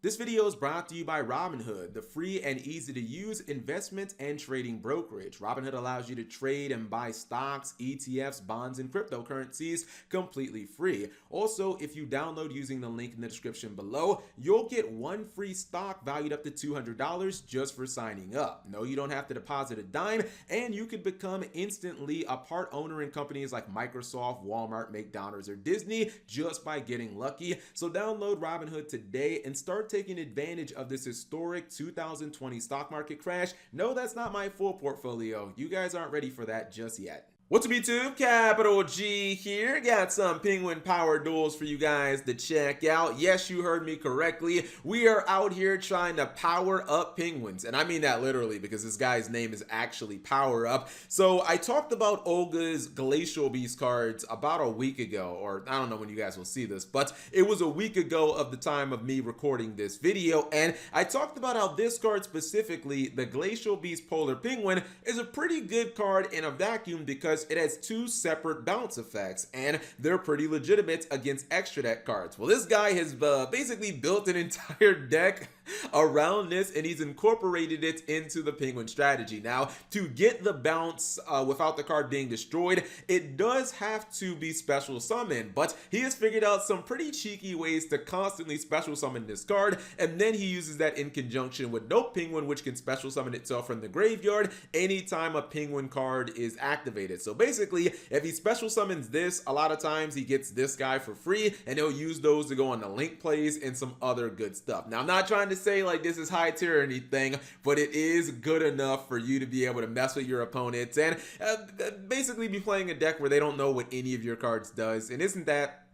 This video is brought to you by Robinhood, the free and easy to use investment and trading brokerage. Robinhood allows you to trade and buy stocks, ETFs, bonds, and cryptocurrencies completely free. Also, if you download using the link in the description below, you'll get one free stock valued up to $200 just for signing up. No, you don't have to deposit a dime, and you could become instantly a part owner in companies like Microsoft, Walmart, McDonald's, or Disney just by getting lucky. So download Robinhood today and start taking advantage of this historic 2020 stock market crash. No, that's not my full portfolio. You guys aren't ready for that just yet. What's up, YouTube? Capital G here. Got some Penguin Power Duels for you guys to check out. Yes, you heard me correctly. We are out here trying to power up penguins. And I mean that literally because this guy's name is actually Power Up. So I talked about Olga's Glacial Beast cards about a week ago, or I don't know when you guys will see this, but it was a week ago of the time of me recording this video. And I talked about how this card specifically, the Glacial Beast Polar Penguin, is a pretty good card in a vacuum because it has two separate bounce effects and they're pretty legitimate against extra deck cards. Well, this guy has basically built an entire deck around this and he's incorporated it into the penguin strategy. Now, to get the bounce without the card being destroyed, it does have to be special summoned, but he has figured out some pretty cheeky ways to constantly special summon this card, and then he uses that in conjunction with Note Penguin, which can special summon itself from the graveyard anytime a penguin card is activated. So basically, if he special summons this, a lot of times he gets this guy for free, and he'll use those to go on the link plays and some other good stuff. Now, I'm not trying to say like this is high tier or anything, but it is good enough for you to be able to mess with your opponents and basically be playing a deck where they don't know what any of your cards does. And isn't that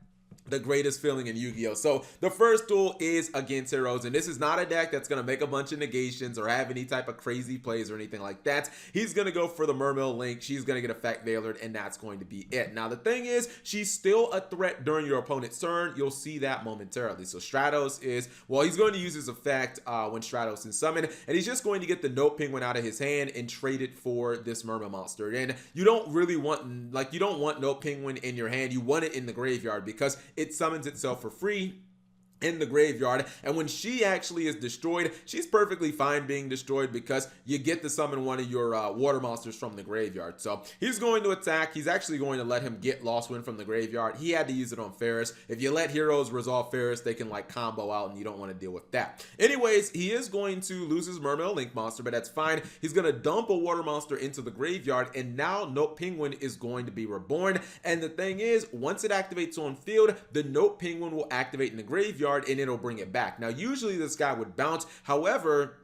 the greatest feeling in Yu-Gi-Oh? So the first duel is against Heroes, and this is not a deck that's going to make a bunch of negations or have any type of crazy plays or anything like that. He's going to go for the Mermail Link. She's going to get Effect Veilered, and that's going to be it. Now, the thing is, she's still a threat during your opponent's turn. You'll see that momentarily. So Stratos is, well, he's going to use his effect when Stratos is summoned, and he's just going to get the Note Penguin out of his hand and trade it for this Mermail monster. And you don't really want, like, you don't want Note Penguin in your hand. You want it in the graveyard because it summons itself for free in the graveyard, and when she actually is destroyed, she's perfectly fine being destroyed because you get to summon one of your water monsters from the graveyard. So he's going to attack. He's actually going to let him get Lost Wind from the graveyard. He had to use it on Ferris. If you let Heroes resolve Ferris, they can like combo out, and you don't want to deal with that. Anyways, he is going to lose his Mermail Link monster, but that's fine. He's going to dump a water monster into the graveyard, and now Note Penguin is going to be reborn. And the thing is, once it activates on field, the Note Penguin will activate in the graveyard and it'll bring it back. Now, usually this guy would bounce. However,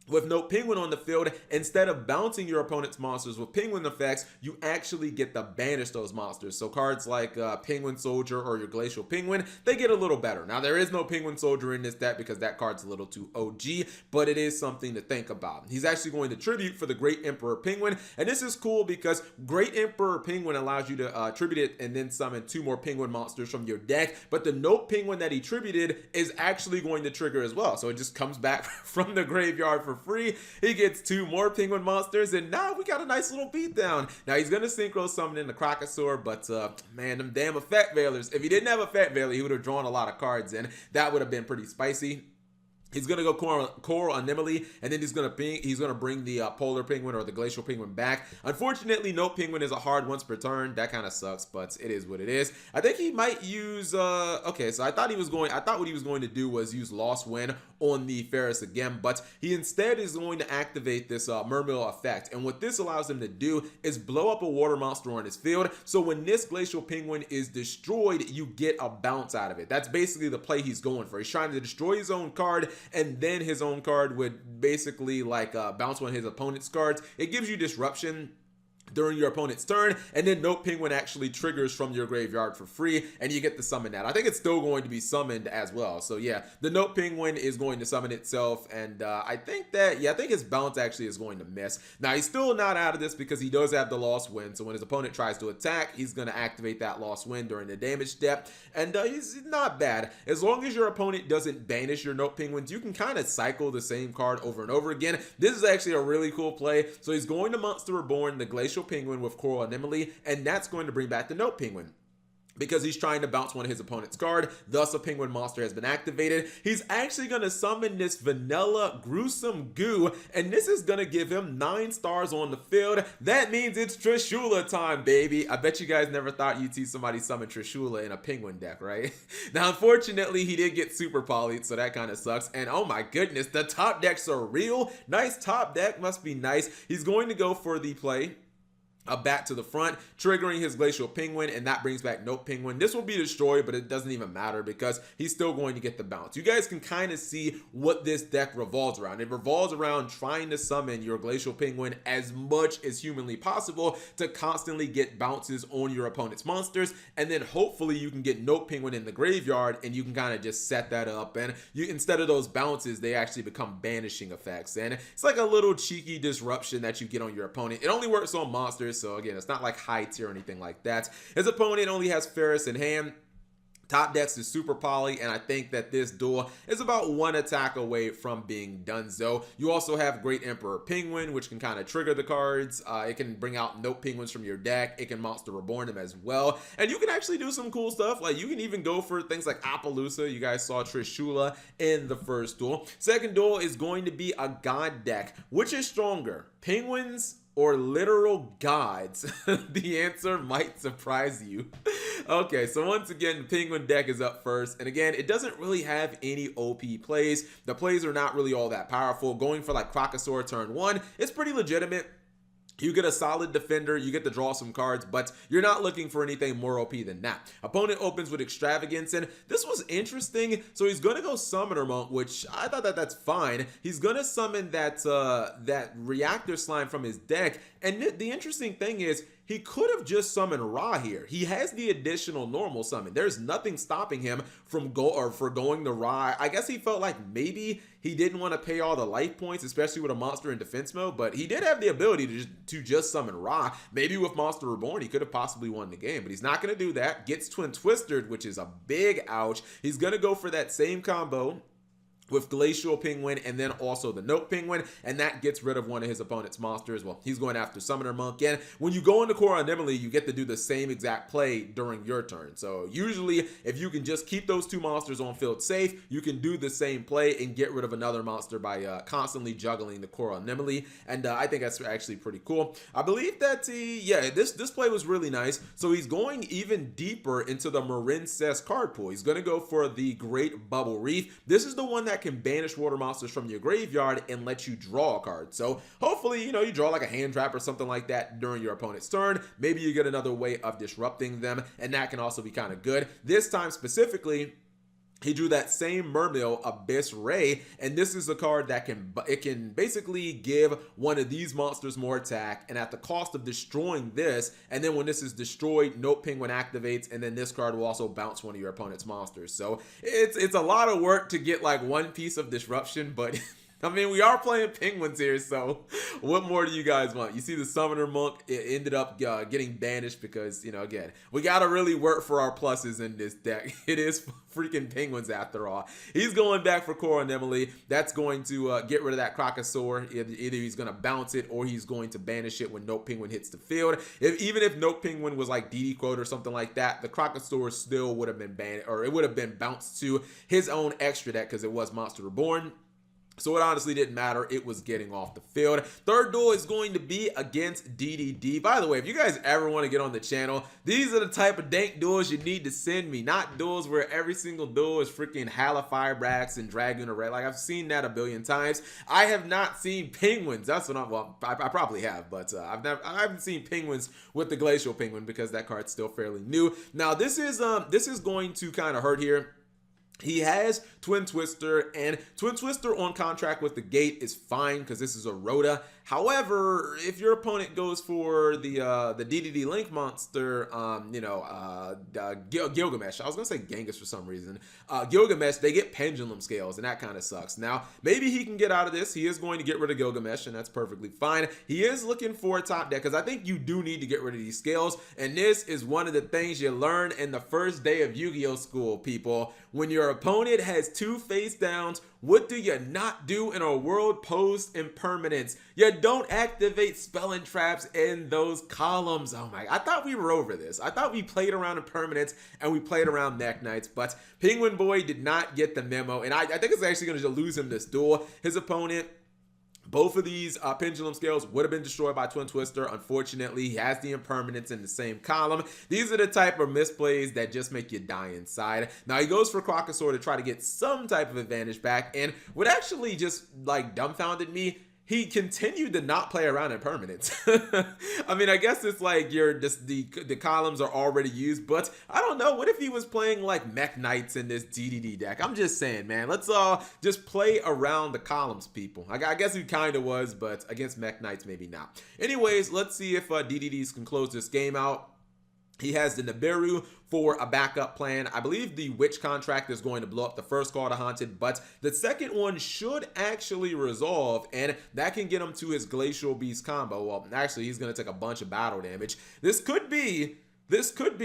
with Note Penguin on the field, instead of bouncing your opponent's monsters with penguin effects, you actually get to banish those monsters. So cards like Penguin Soldier or your Glacial Penguin, they get a little better. Now, there is no Penguin Soldier in this deck because that card's a little too OG, but it is something to think about. He's actually going to tribute for the Great Emperor Penguin, and this is cool because Great Emperor Penguin allows you to tribute it and then summon two more penguin monsters from your deck, but the Note Penguin that he tributed is actually going to trigger as well. So it just comes back from the graveyard for free. He gets two more penguin monsters, and now we got a nice little beatdown. Now he's gonna synchro summon in the Crocosaur, but man, them damn Effect Veilers. If he didn't have Effect Veiler, he would have drawn a lot of cards in. That would have been pretty spicy. He's gonna go Coral Anemone, and then he's gonna bring the Polar Penguin or the Glacial Penguin back. Unfortunately, Note Penguin is a hard once per turn. That kind of sucks, but it is what it is. I think he might use okay, so I thought what he was going to do was use Lost Wind on the Ferris again, but he instead is going to activate this Mermail effect. And what this allows him to do is blow up a water monster on his field. So when this Glacial Penguin is destroyed, you get a bounce out of it. That's basically the play he's going for. He's trying to destroy his own card, and then his own card would basically like bounce on his opponent's cards. It gives you disruption during your opponent's turn, and then Note Penguin actually triggers from your graveyard for free, and you get to summon that. I think it's still going to be summoned as well. So yeah, the Note Penguin is going to summon itself, and I think his bounce actually is going to miss. Now, he's still not out of this because he does have the Lost Wind, so when his opponent tries to attack, he's going to activate that Lost Wind during the damage step, and he's not bad. As long as your opponent doesn't banish your Note Penguins, you can kind of cycle the same card over and over again. This is actually a really cool play. So he's going to Monster Reborn, the Glacial Penguin with Coral Anemone, and that's going to bring back the Note Penguin. because he's trying to bounce one of his opponent's card. Thus, a penguin monster has been activated. He's actually going to summon this vanilla gruesome goo, and this is going to give him 9 stars on the field. That means it's Trishula time, baby. I bet you guys never thought you'd see somebody summon Trishula in a penguin deck, right? Now, unfortunately, he did get super polyed, so that kind of sucks. And oh my goodness, the top decks are real. Nice top deck, must be nice. He's going to go for the play back to the front, triggering his Glacial Penguin, and that brings back Note Penguin. This will be destroyed, but it doesn't even matter because he's still going to get the bounce. You guys can kind of see what this deck revolves around. It revolves around trying to summon your Glacial Penguin as much as humanly possible to constantly get bounces on your opponent's monsters, and then hopefully you can get Note Penguin in the graveyard, and you can kind of just set that up, and you, instead of those bounces, they actually become banishing effects, and it's like a little cheeky disruption that you get on your opponent. It only works on monsters, so again, it's not like high tier or anything like that. His opponent only has Ferris in hand. Top decks is super poly, and I think that this duel is about 1 attack away from being donezo. You also have Great Emperor Penguin, which can kind of trigger the cards. It can bring out Note Penguins from your deck. It can Monster Reborn them as well. And you can actually do some cool stuff. Like, you can even go for things like Appaloosa. You guys saw Trishula in the first duel. Second duel is going to be a God deck. Which is stronger, Penguins or literal gods? The answer might surprise you. Okay, so once again, the Penguin deck is up first, and again, it doesn't really have any OP plays. The plays are not really all that powerful. Going for like Crocosaur turn 1, it's pretty legitimate. You get a solid defender, you get to draw some cards, but you're not looking for anything more OP than that. Opponent opens with Extravagance, and this was interesting. So he's going to go Summoner Monk, which I thought that that's fine. He's going to summon that that Reactor Slime from his deck, and the interesting thing is, he could have just summoned Ra here. He has the additional normal summon. There's nothing stopping him from going to Ra. I guess he felt like maybe he didn't want to pay all the life points, especially with a monster in defense mode, but he did have the ability to just summon Ra. Maybe with Monster Reborn, he could have possibly won the game, but he's not going to do that. Gets Twin Twistered, which is a big ouch. He's going to go for that same combo with Glacial Penguin and then also the Note Penguin, and that gets rid of one of his opponent's monsters. Well, he's going after Summoner Monk, and when you go into Core Anemone, you get to do the same exact play during your turn. So usually, if you can just keep those 2 monsters on field safe, you can do the same play and get rid of another monster by constantly juggling the Core Anemone, and I think that's actually pretty cool. I believe that, this play was really nice. So he's going even deeper into the Marincess card pool. He's going to go for the Great Bubble Reef. This is the one that can banish water monsters from your graveyard and let you draw a card. So hopefully, you draw like a hand trap or something like that during your opponent's turn. Maybe you get another way of disrupting them, and that can also be kind of good. This time specifically, he drew that same Mermail Abyss Ray, and this is a card that can basically give one of these monsters more attack, and at the cost of destroying this, and then when this is destroyed, Note Penguin activates, and then this card will also bounce one of your opponent's monsters. So it's a lot of work to get like one piece of disruption, but I mean, we are playing Penguins here, so what more do you guys want? You see the Summoner Monk, it ended up getting banished because, again, we got to really work for our pluses in this deck. It is freaking Penguins after all. He's going back for Core Anemone. That's going to get rid of that Crocosaur. Either he's going to bounce it or he's going to banish it when Note Penguin hits the field. Even if Note Penguin was like DD Quote or something like that, the Crocosaur still would have been banned, or it would have been bounced to his own extra deck because it was Monster Reborn. So it honestly didn't matter. It was getting off the field. Third duel is going to be against DDD. By the way, if you guys ever want to get on the channel, these are the type of dank duels you need to send me. Not duels where every single duel is freaking Hala Firebrax and Dragoon Array. Like, I've seen that a billion times. I have not seen Penguins. That's what I probably have, but I haven't seen Penguins with the Glacial Penguin because that card's still fairly new. Now, this is going to kind of hurt here. He has Twin Twister, and Twin Twister on contract with the Gate is fine because this is a Rhoda. However, if your opponent goes for the DDD Link monster, Gilgamesh, I was going to say Genghis for some reason, Gilgamesh, they get Pendulum Scales, and that kind of sucks. Now, maybe he can get out of this. He is going to get rid of Gilgamesh, and that's perfectly fine. He is looking for a top deck because I think you do need to get rid of these scales, and this is one of the things you learn in the first day of Yu-Gi-Oh! School, people. When your your opponent has 2 face downs, what do you not do in a world post impermanence? You don't activate spell and traps in those columns. Oh my, I thought we were over this. I thought we played around impermanence and we played around Mech Knights, but Penguin Boy did not get the memo, and I think it's actually going to lose him this duel. His opponent, both of these pendulum scales would have been destroyed by Twin Twister. Unfortunately, he has the impermanence in the same column. These are the type of misplays that just make you die inside. Now, he goes for Crocosaur to try to get some type of advantage back, and what actually just like dumbfounded me, he continued to not play around impermanence. I mean, I guess it's like the columns are already used, but I don't know. What if he was playing like Mech Knights in this DDD deck? I'm just saying, man. Let's just play around the columns, people. I guess he kind of was, but against Mech Knights, maybe not. Anyways, let's see if DDDs can close this game out. He has the Nibiru for a backup plan. I believe the Witch contract is going to blow up the first card of Haunted, but the second one should actually resolve, and that can get him to his Glacial Beast combo. Well, actually, he's going to take a bunch of battle damage. This could be,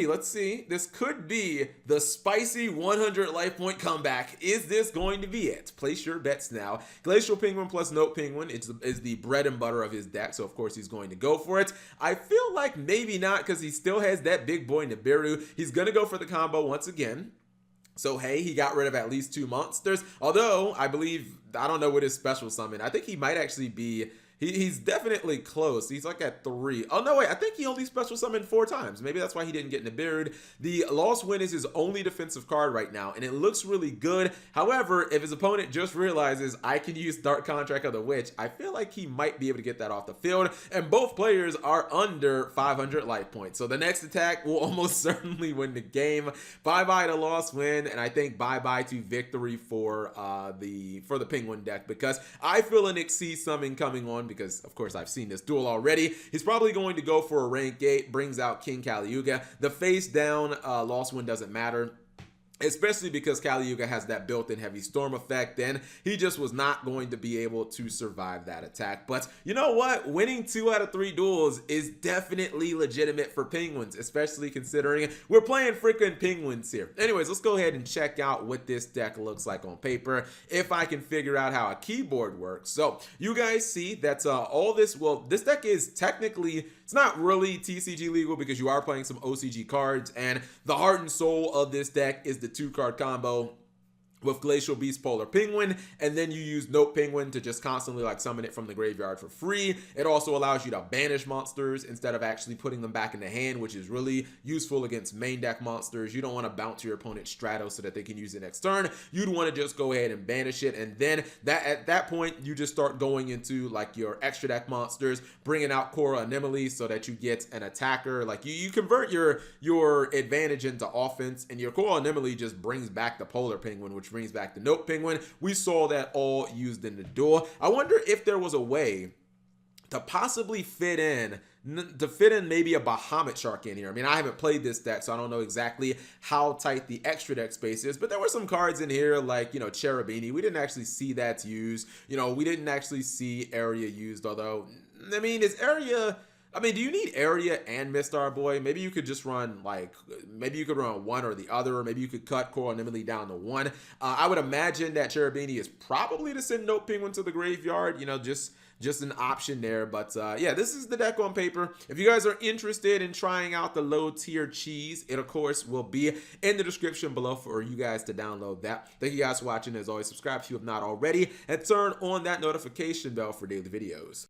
let's see, this could be the spicy 100 life point comeback. Is this going to be it? Place your bets now. Glacial Penguin plus Note Penguin is the bread and butter of his deck, so of course he's going to go for it. I feel like maybe not, because he still has that big boy Nibiru. He's going to go for the combo once again. So, hey, he got rid of at least 2 monsters, although I believe, I don't know what his special summon. I think he might actually be... He's definitely close. He's like at 3. Oh, no, wait. I think he only special summoned 4 times. Maybe that's why he didn't get Nibiru'd. The Lost Wind is his only defensive card right now, and it looks really good. However, if his opponent just realizes I can use Dark Contract of the Witch, I feel like he might be able to get that off the field, and both players are under 500 life points. So the next attack will almost certainly win the game. Bye-bye to Lost Wind, and I think bye-bye to victory for the Penguin deck, because I feel an Xyz summon coming on, because of course I've seen this duel already. He's probably going to go for a rank 8, brings out King Caliuga. The face down Lost Wind doesn't matter, especially because Caliuga has that built-in heavy storm effect, and he just was not going to be able to survive that attack. But you know what? Winning 2 out of 3 duels is definitely legitimate for Penguins, especially considering we're playing freaking Penguins here. Anyways, let's go ahead and check out what this deck looks like on paper, if I can figure out how a keyboard works. So you guys see that all this, well, this deck is technically, it's not really TCG legal because you are playing some OCG cards, and the heart and soul of this deck is the 2-card combo with Glacial Beast Polar Penguin, and then you use Note Penguin to just constantly like summon it from the graveyard for free. It also allows you to banish monsters instead of actually putting them back in the hand, which is really useful against main deck monsters. You don't want to bounce your opponent's Stratos so that they can use it next turn. You'd want to just go ahead and banish it, and then at that point you just start going into like your extra deck monsters, bringing out Korra Anemone so that you get an attacker. Like you convert your advantage into offense, and your Korra Anemone just brings back the Polar Penguin, which brings back the Note Penguin. We saw that all used in the duel. I wonder if there was a way to possibly fit in maybe a Bahamut Shark in here. I mean, I haven't played this deck, so I don't know exactly how tight the extra deck space is, but there were some cards in here like, you know, Cherubini. We didn't actually see that used. You know, we didn't actually see Area used, although, I mean, is Area... I mean, do you need Area and Mistar Boy? Maybe you could just run, like, maybe you could run one or the other, or maybe you could cut Korra Anemone down to 1. I would imagine that Cherubini is probably to send Note Penguin to the graveyard, you know, just an option there. But yeah, this is the deck on paper. If you guys are interested in trying out the low tier cheese, it of course will be in the description below for you guys to download that. Thank you guys for watching. As always, subscribe if you have not already, and turn on that notification bell for daily videos.